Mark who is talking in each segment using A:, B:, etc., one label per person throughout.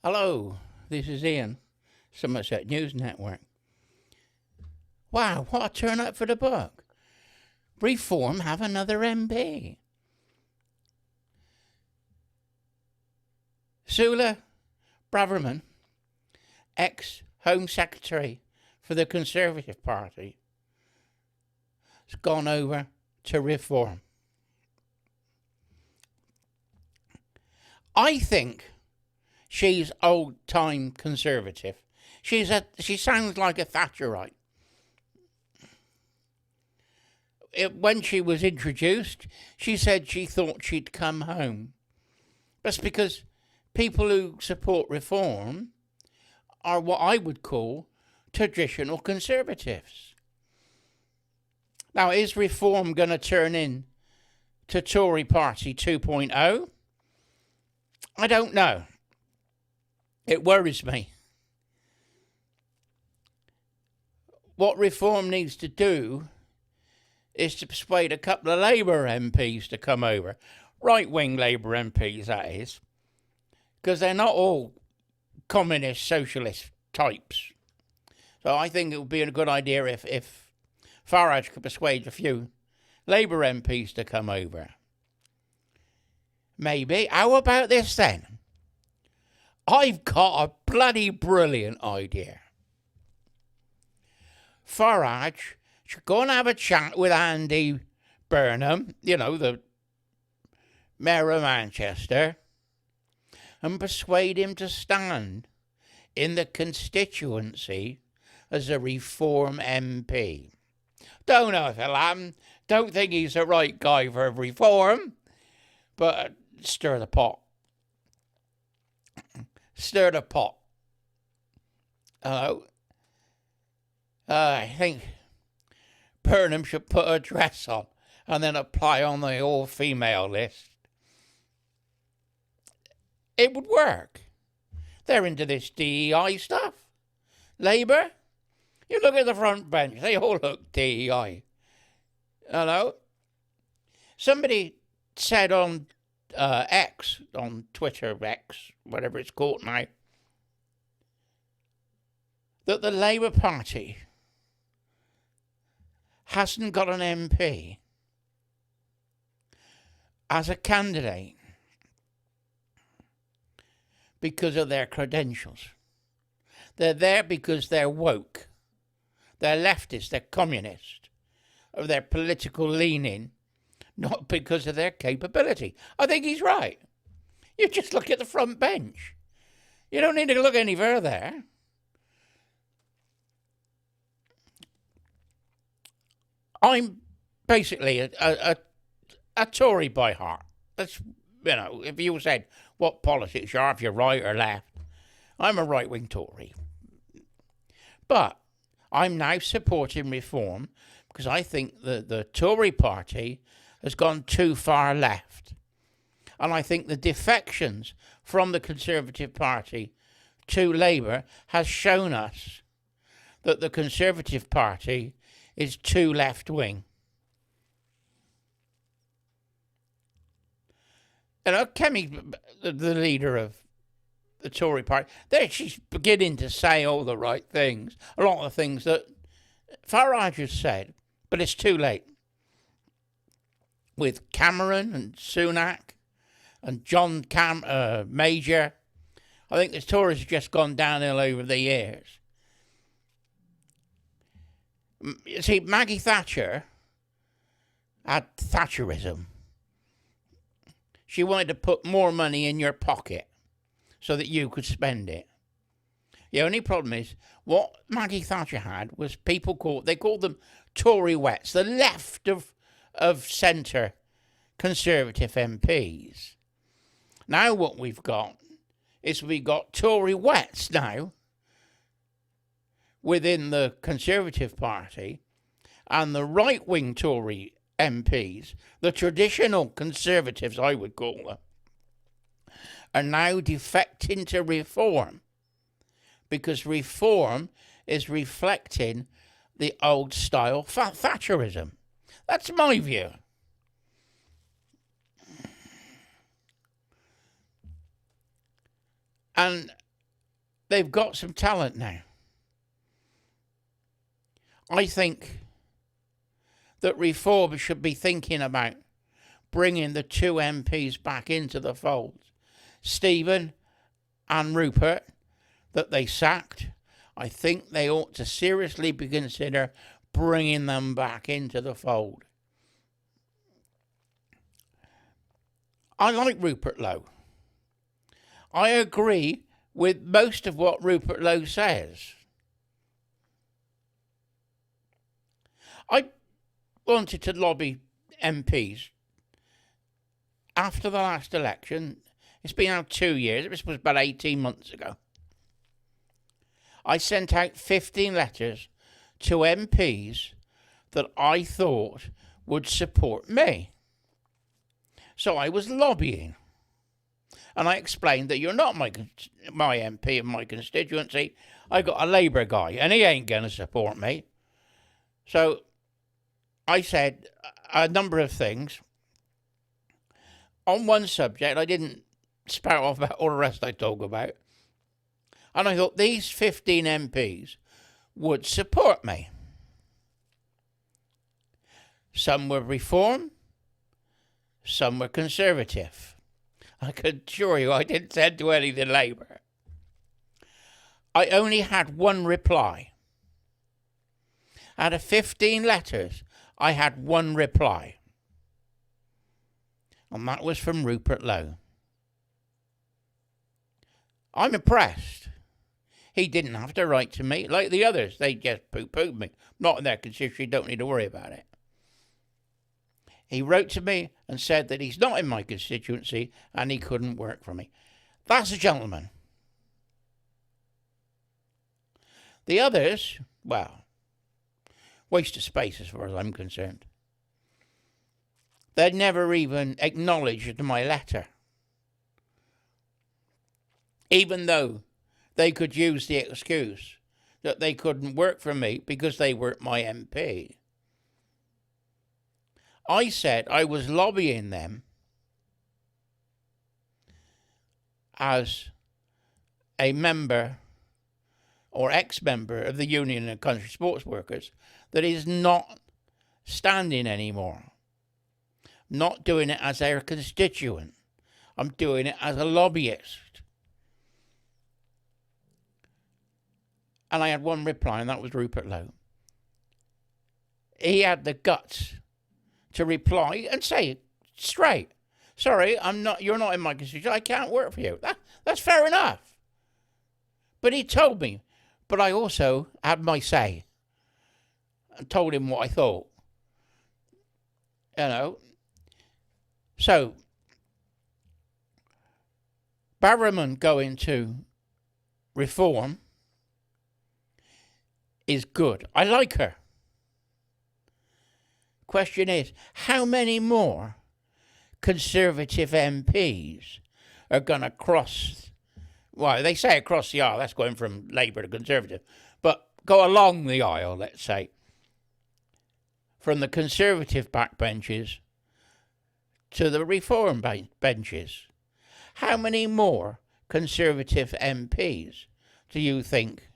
A: Hello, this is Ian, Somerset News Network. Wow, what a turnout for the book. Reform have another MP. Suella Bravermen, ex-Home Secretary for the Conservative Party, has gone over to Reform. I think she's old-time Conservative. She sounds like a Thatcherite. When she was introduced, she said she thought she'd come home. That's because people who support reform are what I would call traditional Conservatives. Now, is reform going to turn into Tory Party 2.0? I don't know. It worries me. What reform needs to do is to persuade a couple of Labour MPs to come over. Right-wing Labour MPs, that is. Because they're not all communist, socialist types. So I think it would be a good idea if Farage could persuade a few Labour MPs to come over. Maybe. How about this then? I've got a bloody brilliant idea. Farage should go and have a chat with Andy Burnham, the Mayor of Manchester, and persuade him to stand in the constituency as a Reform MP. Don't know if it'll happen. Don't think he's the right guy for Reform, but stir the pot. Stir the pot. I think Burnham should put a dress on and then apply on the all-female list. It would work. They're into this DEI stuff. Labour, you look at the front bench, they all look DEI. Somebody said on X, on Twitter, X, whatever it's called now, that the Labour Party hasn't got an MP as a candidate because of their credentials. They're there because they're woke, they're leftist, they're communist, of their political leaning, not because of their capability. I think he's right. You just look at the front bench. You don't need to look any further. I'm basically a Tory by heart. That's, if you said what politics you are, if you're right or left, I'm a right-wing Tory. But I'm now supporting reform because I think the Tory party has gone too far left. And I think the defections from the Conservative Party to Labour has shown us that the Conservative Party is too left-wing. Kemi, the leader of the Tory party, she's beginning to say all the right things, a lot of the things that Farage has said, but it's too late. With Cameron and Sunak and John Major, I think the Tories have just gone downhill over the years. You see, Maggie Thatcher had Thatcherism. She wanted to put more money in your pocket so that you could spend it. The only problem is, what Maggie Thatcher had was they called them Tory wets, the left of centre Conservative MPs. Now what we've got is Tory wets now within the Conservative Party, and the right-wing Tory MPs, the traditional Conservatives I would call them, are now defecting to reform because reform is reflecting the old-style Thatcherism. That's my view. And they've got some talent now. I think that Reform should be thinking about bringing the two MPs back into the fold, Stephen and Rupert, that they sacked. I think they ought to seriously consider bringing them back into the fold. I like Rupert Lowe. I agree with most of what Rupert Lowe says. I wanted to lobby MPs after the last election. It's been out 2 years. This was about 18 months ago. I sent out 15 letters to MPs that I thought would support me. So I was lobbying. And I explained that you're not my MP in my constituency. I got a Labour guy, and he ain't going to support me. So I said a number of things. On one subject, I didn't spout off about all the rest I talk about. And I thought these 15 MPs would support me. Some were Reform, some were Conservative. I can assure you I didn't send to any of the Labour. I only had one reply. Out of 15 letters, I had one reply. And that was from Rupert Lowe. I'm impressed. He didn't have to write to me like the others. They just poo-pooed me. Not in their constituency, don't need to worry about it. He wrote to me and said that he's not in my constituency and he couldn't work for me. That's a gentleman. The others, well, waste of space as far as I'm concerned. They never even acknowledged my letter. Even though they could use the excuse that they couldn't work for me because they weren't my MP. I said I was lobbying them as a member or ex-member of the Union of Country Sports Workers that is not standing anymore. Not doing it as a constituent. I'm doing it as a lobbyist. And I had one reply, and that was Rupert Lowe. He had the guts to reply and say straight, sorry, you're not in my constituency, I can't work for you. That's fair enough. But he told me, but I also had my say and told him what I thought. You know. So, Bravermen going to Reform is good. I like her. Question is, how many more Conservative MPs are going to cross, well, they say across the aisle, that's going from Labour to Conservative, but go along the aisle, let's say, from the Conservative backbenches to the Reform benches. How many more Conservative MPs do you think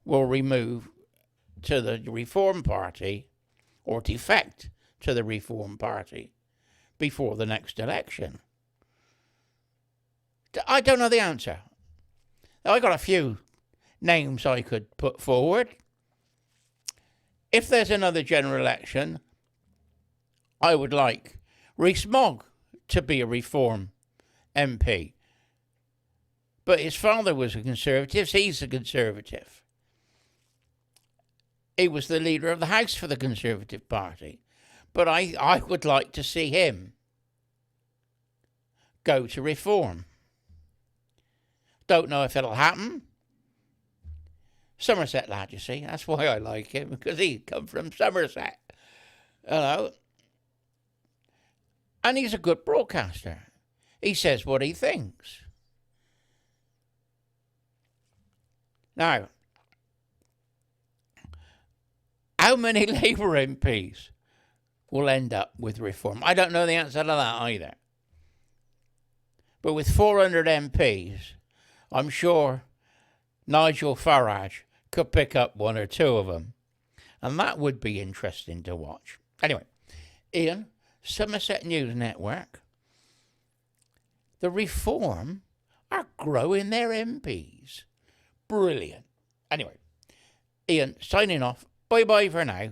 A: will remove to the Reform Party or defect to the Reform Party before the next election? I don't know the answer. Now, I got a few names I could put forward. If there's another general election, I would like Rees-Mogg to be a Reform MP. But his father was a Conservative, so he's a Conservative. He was the leader of the House for the Conservative Party. But I would like to see him go to Reform. Don't know if it'll happen. Somerset lad, you see. That's why I like him, because he come from Somerset. You know. And he's a good broadcaster. He says what he thinks. Now, how many Labour MPs will end up with Reform? I don't know the answer to that either. But with 400 MPs, I'm sure Nigel Farage could pick up one or two of them. And that would be interesting to watch. Anyway, Ian, Somerset News Network, the Reform are growing their MPs. Brilliant. Anyway, Ian, signing off. Bye-bye for now.